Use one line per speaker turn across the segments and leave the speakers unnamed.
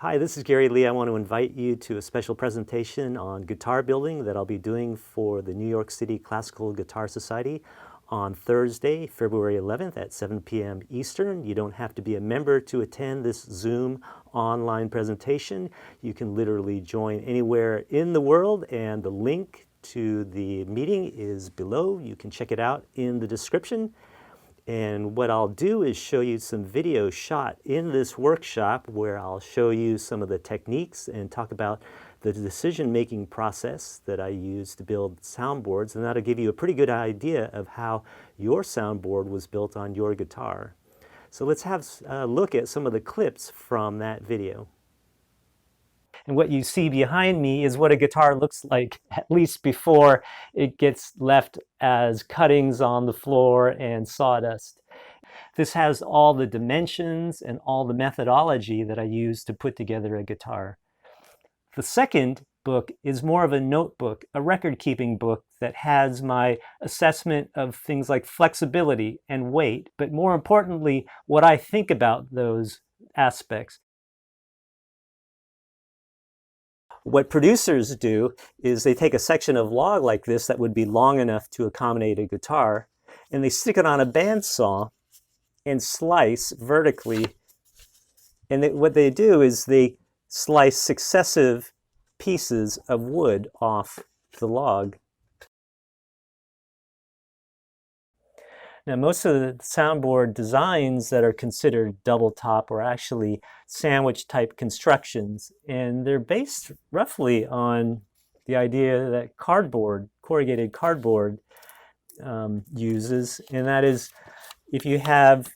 Hi, this is Gary Lee. I want to invite you to a special presentation on guitar building that I'll be doing for the New York City Classical Guitar Society on Thursday, February 11th at 7 p.m. Eastern. You don't have to be a member to attend this Zoom online presentation. You can literally join anywhere in the world, and the link to the meeting is below. You can check it out in the description. And what I'll do is show you some video shot in this workshop where I'll show you some of the techniques and talk about the decision-making process that I use to build soundboards, and that'll give you a pretty good idea of how your soundboard was built on your guitar. So let's have a look at some of the clips from that video. And what you see behind me is what a guitar looks like, at least before it gets left as cuttings on the floor and sawdust. This has all the dimensions and all the methodology that I use to put together a guitar. The second book is more of a notebook, a record-keeping book that has my assessment of things like flexibility and weight, but more importantly, what I think about those aspects. What producers do is they take a section of log like this that would be long enough to accommodate a guitar, and they stick it on a bandsaw and slice vertically. And what they do is they slice successive pieces of wood off the log. Now, most of the soundboard designs that are considered double top are actually sandwich type constructions, and they're based roughly on the idea that cardboard, corrugated cardboard, uses, and that is if you have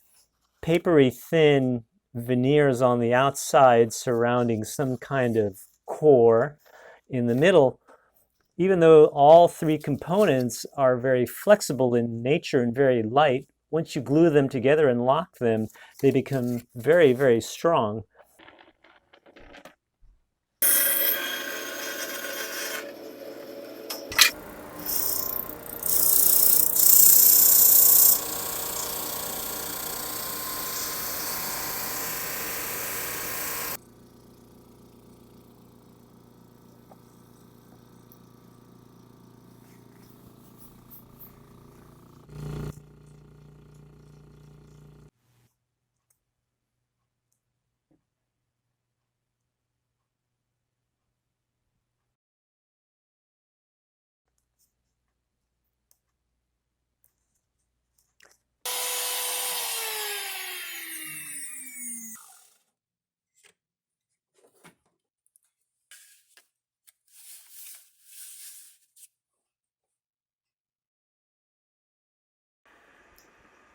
papery thin veneers on the outside surrounding some kind of core in the middle, even though all three components are very flexible in nature and very light, once you glue them together and lock them, they become very, very strong.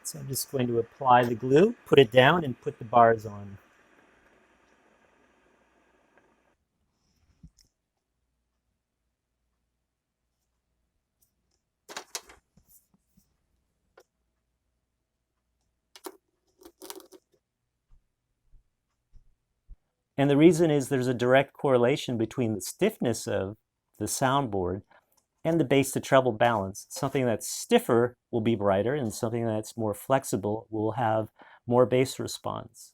So I'm just going to apply the glue, put it down, and put the bars on. And the reason is there's a direct correlation between the stiffness of the soundboard and the bass to treble balance. Something that's stiffer will be brighter, and something that's more flexible will have more bass response.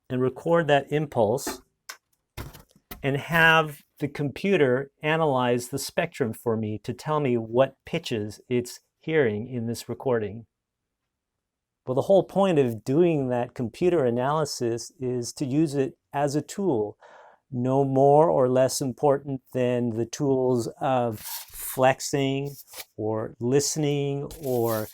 And record that impulse and have the computer analyze the spectrum for me to tell me what pitches it's hearing in this recording. Well, the whole point of doing that computer analysis is to use it as a tool, no more or less important than the tools of flexing or listening or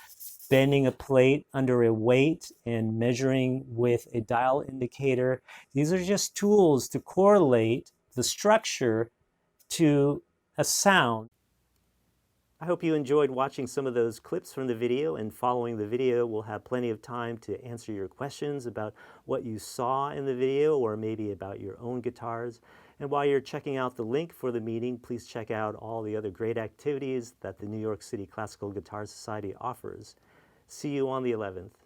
bending a plate under a weight and measuring with a dial indicator. These are just tools to correlate the structure to a sound. I hope you enjoyed watching some of those clips from the video, and following the video we'll have plenty of time to answer your questions about what you saw in the video or maybe about your own guitars. And while you're checking out the link for the meeting, please check out all the other great activities that the New York City Classical Guitar Society offers. See you on the 11th.